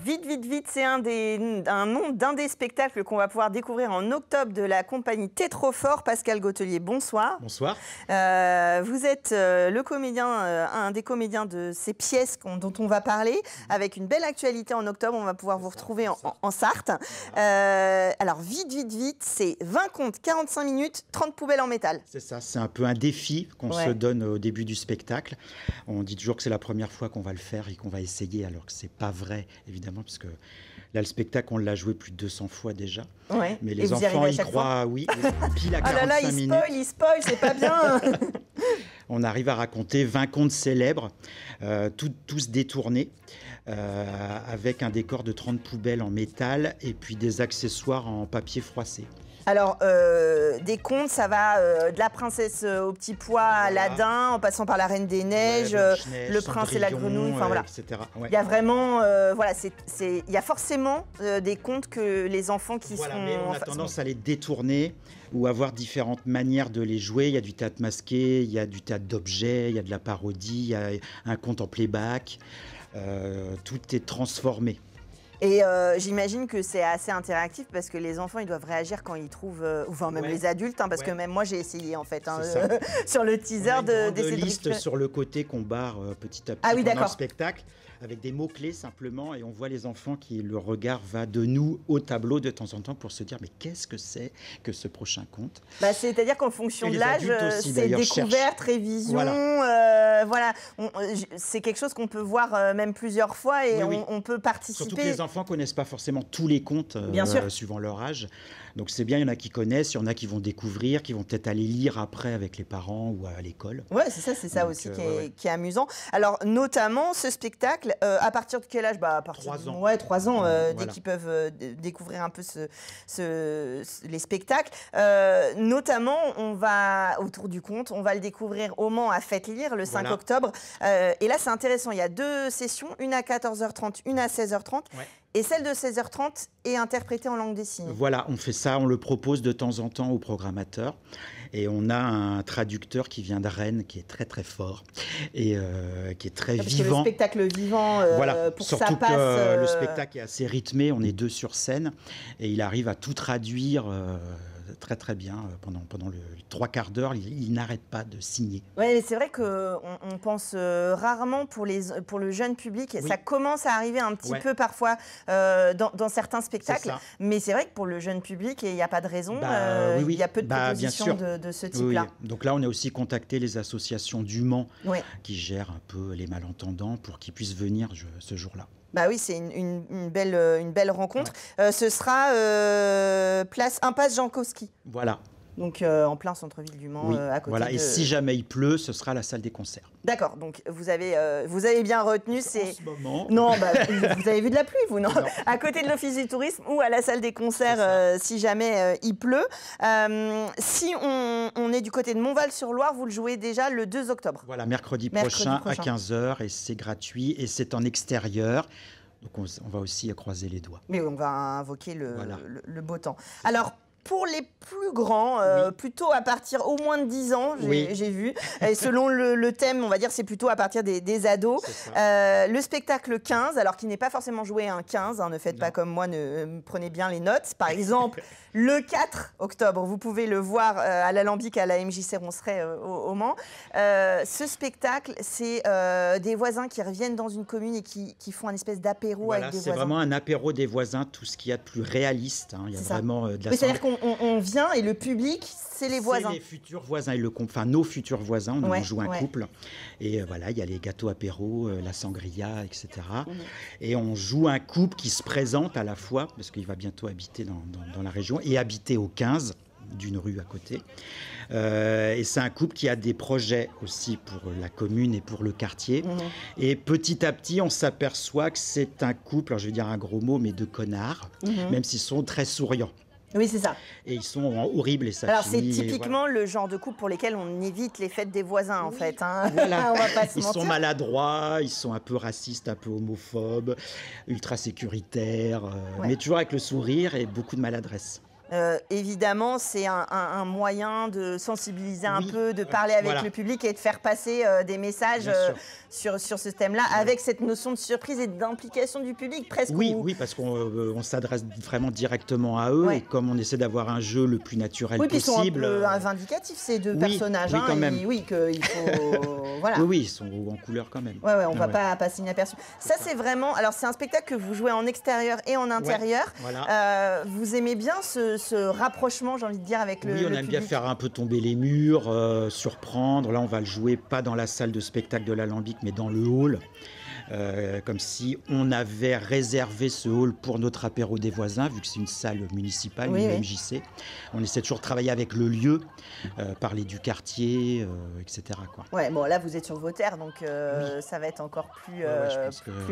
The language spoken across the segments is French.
Vite, vite, vite, c'est un nom d'un des spectacles qu'on va pouvoir découvrir en octobre de la compagnie T'es trop fort. Pascal Gautelier, bonsoir. Bonsoir. Vous êtes le comédien, un des comédiens de ces pièces dont on va parler, avec une belle actualité en octobre. On va pouvoir vous retrouver en Sarthe. Alors, vite, vite, vite, c'est 20 contes, 45 minutes, 30 poubelles en métal. C'est ça, c'est un peu un défi qu'on se donne au début du spectacle. On dit toujours que c'est la première fois qu'on va le faire et qu'on va essayer, alors que c'est pas vrai, évidemment, parce que là, le spectacle, on l'a joué plus de 200 fois déjà. Ouais. Mais les enfants y croient, oui, pile à 45 minutes. Oh là là, il spoil, c'est pas bien. On arrive à raconter 20 contes célèbres, tous détournés, avec un décor de 30 poubelles en métal et puis des accessoires en papier froissé. Alors, des contes, ça va de la princesse au petit pois à Aladdin, en passant par la Reine des Neiges, le prince et la grenouille, enfin voilà. Etc. Ouais. Il y a vraiment, voilà, il y a forcément des contes que les enfants qui voilà, sont... mais on a tendance à les détourner ou avoir différentes manières de les jouer. Il y a du théâtre masqué, il y a du théâtre d'objets, il y a de la parodie, il y a un conte en playback. Tout est transformé. Et j'imagine que c'est assez interactif parce que les enfants, ils doivent réagir quand ils trouvent, enfin même les adultes, hein, parce que même moi j'ai essayé en fait, hein, sur le teaser d'essayer de liste sur le côté qu'on barre petit à petit pendant le spectacle, avec des mots-clés simplement, et on voit les enfants qui, le regard va de nous au tableau de temps en temps pour se dire mais qu'est-ce que c'est que ce prochain conte. Bah, c'est-à-dire qu'en fonction de l'âge, c'est découverte, révision, voilà. C'est quelque chose qu'on peut voir même plusieurs fois et on peut participer. Surtout que les enfants connaissent pas forcément tous les contes suivant leur âge. Donc c'est bien, il y en a qui connaissent, il y en a qui vont découvrir, qui vont peut-être aller lire après avec les parents ou à l'école. Ouais, c'est ça aussi qui est amusant. Alors notamment ce spectacle, à partir de quel âge? Bah, à partir 3 ans. Ouais, 3 ans, dès qu'ils peuvent découvrir un peu les spectacles. Notamment, on va, autour du conte, on va le découvrir au Mans à Faites Lire le 5 octobre. Et là, c'est intéressant, il y a 2 sessions, une à 14h30, une à 16h30. Ouais. Et celle de 16h30 est interprétée en langue des signes. Voilà, on fait ça, on le propose de temps en temps aux programmateurs. Et on a un traducteur qui vient de Rennes, qui est très très fort et qui est très vivant. Que le spectacle vivant, pour surtout que ça passe... le spectacle est assez rythmé, on est 2 sur scène. Et il arrive à tout traduire très très bien pendant le 3 quarts d'heure. Il n'arrête pas de signer. Oui, c'est vrai qu'on pense rarement pour le jeune public. Ça commence à arriver un petit peu parfois dans certains spectacles. Mais c'est vrai que pour le jeune public, il n'y a pas de raison. Il y a peu de propositions de ce type-là. Donc là, on a aussi contacté les associations du Mans qui gèrent un peu les malentendants pour qu'ils puissent venir ce jour-là. Bah oui, c'est une belle rencontre. Ce sera place Impasse Jankowski. Voilà. Donc en plein centre-ville du Mans, à côté et si jamais il pleut, ce sera la salle des concerts. D'accord, donc vous avez bien retenu. C'est en ce moment. Non, vous avez vu de la pluie, vous, non? À côté de l'Office du tourisme ou à la salle des concerts, si jamais il pleut. Si on est du côté de Montval-sur-Loire, vous le jouez déjà le 2 octobre. Voilà, mercredi prochain à 15h, et c'est gratuit et c'est en extérieur. Donc on va aussi croiser les doigts. Mais on va invoquer le beau temps. Alors, pour les plus grands, plutôt à partir au moins de 10 ans, j'ai vu. Et selon le thème, on va dire, c'est plutôt à partir des ados. Le spectacle 15, alors qui n'est pas forcément joué un 15, ne faites pas comme moi, prenez bien les notes. Par exemple, le 4 octobre, vous pouvez le voir à l'Alambic, à la MJC Ronceret au Mans. Ce spectacle, c'est des voisins qui reviennent dans une commune et qui font un espèce d'apéro avec des voisins. C'est vraiment un apéro des voisins, tout ce qu'il y a de plus réaliste. Il y a vraiment de la... C'est-à-dire qu'on vient et le public, c'est les voisins. C'est les futurs voisins, nos futurs voisins, on joue un couple. Et voilà, il y a les gâteaux apéro, la sangria, etc. Et on joue un couple qui se présente à la fois, parce qu'il va bientôt habiter dans la région, et habiter au 15, d'une rue à côté. Et c'est un couple qui a des projets aussi pour la commune et pour le quartier. Et petit à petit, on s'aperçoit que c'est un couple, alors je vais dire un gros mot, mais de connards, même s'ils sont très souriants. Oui, c'est ça. Et ils sont horribles et ça Alors, finit, c'est typiquement le genre de couple pour lesquels on évite les fêtes des voisins, en fait. Voilà. On va pas se ils mentir. sont maladroits, ils sont un peu racistes, un peu homophobes, ultra sécuritaires, mais toujours avec le sourire et beaucoup de maladresse. Évidemment, c'est un moyen de sensibiliser un peu, de parler avec le public et de faire passer des messages sur ce thème-là, avec cette notion de surprise et d'implication du public presque. Oui, parce qu'on s'adresse vraiment directement à eux, et comme on essaie d'avoir un jeu le plus naturel possible. Puis ils sont un peu vindicatifs, ces deux personnages. Quand même. Qu'il faut... voilà. Oui, ils sont en couleur quand même. On ne va pas passer inaperçu. Ça, c'est vraiment... Alors, c'est un spectacle que vous jouez en extérieur et en intérieur. Vous aimez bien ce rapprochement, j'ai envie de dire, avec le public. Oui, on aime bien faire un peu tomber les murs, surprendre. Là, on va le jouer pas dans la salle de spectacle de l'Alambic, mais dans le hall. Comme si on avait réservé ce hall pour notre apéro des voisins, vu que c'est une salle municipale, une MJC. On essaie toujours de travailler avec le lieu, parler du quartier, etc. Bon, là, vous êtes sur vos terres, donc ça va être encore plus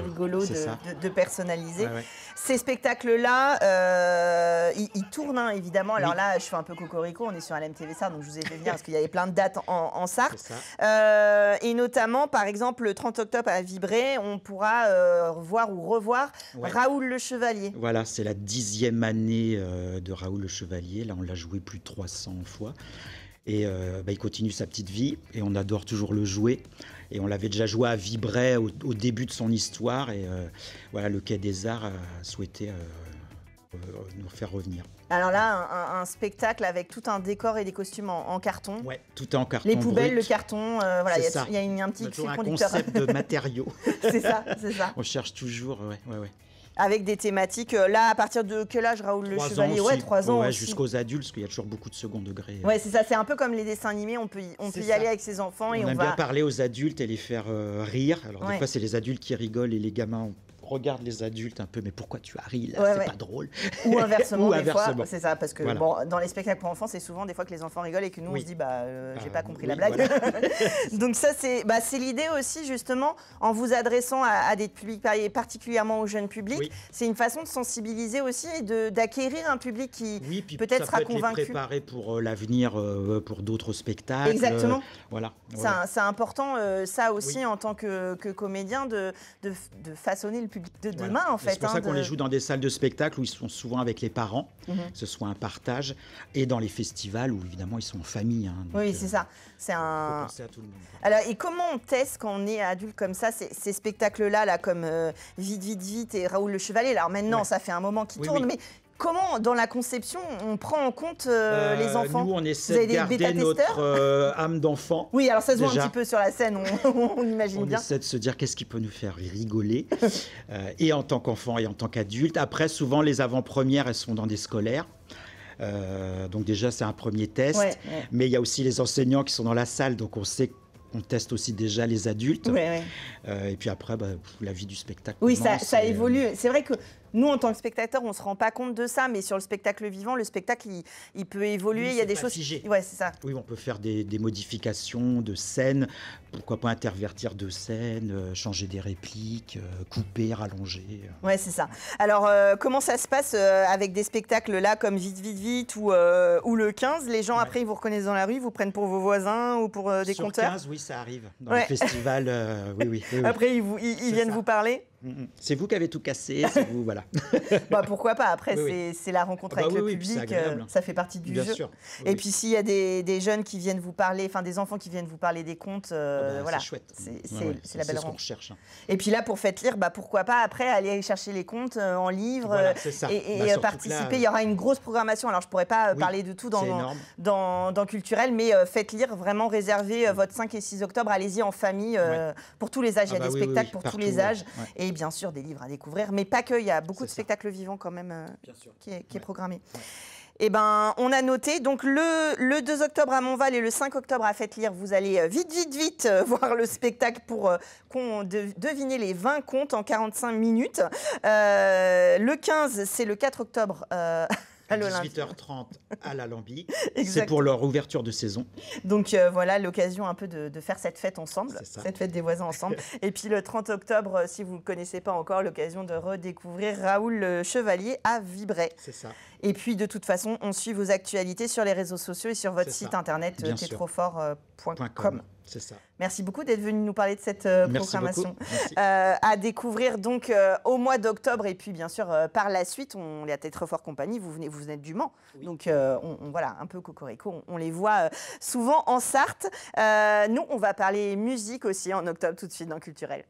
rigolo de personnaliser. Ces spectacles-là, ils tournent, évidemment. Alors là, je fais un peu cocorico, on est sur LMTV Sarthe, donc je vous ai fait venir parce qu'il y avait plein de dates en Sarthe. Et notamment, par exemple, le 30 octobre à Vibré, on pourra voir ou revoir Raoul Le Chevalier. Voilà, c'est la 10e année de Raoul Le Chevalier. Là, on l'a joué plus de 300 fois. Et il continue sa petite vie et on adore toujours le jouer. Et on l'avait déjà joué à Vibré au début de son histoire. Et le Quai des Arts a souhaité nous faire revenir. Alors là, un spectacle avec tout un décor et des costumes en carton. Oui, tout est en carton. Les poubelles, brut. le carton, il y a un petit fil conducteur. Un concept de matériaux. C'est ça. On cherche toujours, Avec des thématiques, là, à partir de quel âge, Raoul Le Chevalier? 3 ans aussi. Jusqu'aux adultes, parce qu'il y a toujours beaucoup de second degré. C'est ça, c'est un peu comme les dessins animés, on peut y aller avec ses enfants. On aime bien parler aux adultes et les faire rire. Alors des fois, c'est les adultes qui rigolent et les gamins regarde les adultes un peu, mais pourquoi tu as ri là, c'est pas drôle. Ou inversement, des fois, c'est ça, parce que dans les spectacles pour enfants, c'est souvent des fois que les enfants rigolent et que nous on se dit j'ai pas compris la blague. Donc ça c'est l'idée aussi justement, en vous adressant à des publics particulièrement aux jeunes publics, c'est une façon de sensibiliser aussi et d'acquérir un public qui peut-être sera convaincu. Les préparer pour l'avenir, pour d'autres spectacles. Exactement. Voilà. C'est important ça aussi en tant que comédien de façonner le public de demain en fait. C'est pour ça qu'on les joue dans des salles de spectacle où ils sont souvent avec les parents, que ce soit un partage, et dans les festivals où évidemment ils sont en famille. C'est ça. C'est un. Faut penser à tout le monde. Alors et comment on teste quand on est adulte comme ça ces spectacles-là comme Vite et Raoul Le Chevalier. Alors maintenant ça fait un moment qu'ils tournent, mais comment, dans la conception, on prend en compte les enfants? Nous, on essaie de garder notre âme d'enfant. Oui, alors ça se voit un petit peu sur la scène, on imagine bien. On essaie de se dire qu'est-ce qui peut nous faire rigoler, et en tant qu'enfant et en tant qu'adulte. Après, souvent, les avant-premières, elles sont dans des scolaires. Donc déjà, c'est un premier test. Mais il y a aussi les enseignants qui sont dans la salle, donc on sait qu'on teste aussi déjà les adultes. Et puis après, la vie du spectacle. Oui, ça évolue. C'est vrai que nous, en tant que spectateurs, on ne se rend pas compte de ça, mais sur le spectacle vivant, le spectacle, il peut évoluer. Il y a des choses. Figé. C'est ça. Oui, on peut faire des modifications de scènes. Pourquoi pas intervertir de scènes, changer des répliques, couper, rallonger. Ouais, c'est ça. Alors, comment ça se passe avec des spectacles là comme Vite ou le 15? Les gens, après, ils vous reconnaissent dans la rue, ils vous prennent pour vos voisins ou pour des conteurs? Sur 15, oui, ça arrive. Dans les festivals, oui. Après, ils viennent vous parler? C'est vous qui avez tout cassé, c'est vous, voilà. Pourquoi pas, après c'est la rencontre avec le public, ça fait partie du jeu. Sûr. Et puis s'il y a des jeunes qui viennent vous parler, enfin des enfants qui viennent vous parler des contes, voilà, c'est chouette. C'est la belle rencontre. C'est ce qu'on recherche. Et puis là, pour Faites lire, pourquoi pas après aller chercher les contes en livre et participer. Il y aura une grosse programmation, alors je pourrais pas parler de tout dans Culturel, mais Faites lire, vraiment réservé votre 5 et 6 octobre, allez-y en famille, pour tous les âges, il y a des spectacles pour tous les âges. Et bien sûr des livres à découvrir, mais pas que, il y a beaucoup de spectacles vivants quand même qui est programmé. Eh ben, on a noté, donc le 2 octobre à Montval et le 5 octobre à Faites lire, vous allez vite voir le spectacle pour deviner les 20 contes en 45 minutes. Le 15, c'est le 4 octobre à 18h30 à l'Alambic. C'est pour leur ouverture de saison. Donc voilà l'occasion un peu de faire cette fête ensemble, cette fête des voisins ensemble. Et puis le 30 octobre, si vous ne connaissez pas encore, l'occasion de redécouvrir Raoul Le Chevalier à Vibré. C'est ça. Et puis de toute façon, on suit vos actualités sur les réseaux sociaux et sur votre site internet tetrofort.com. C'est ça. Merci beaucoup d'être venu nous parler de cette programmation. À découvrir donc au mois d'octobre et puis bien sûr par la suite, les Tête Fort Compagnie, vous venez du Mans. Oui. Donc voilà, un peu cocorico, on les voit souvent en Sarthe. Nous, on va parler musique aussi en octobre tout de suite dans Culturel.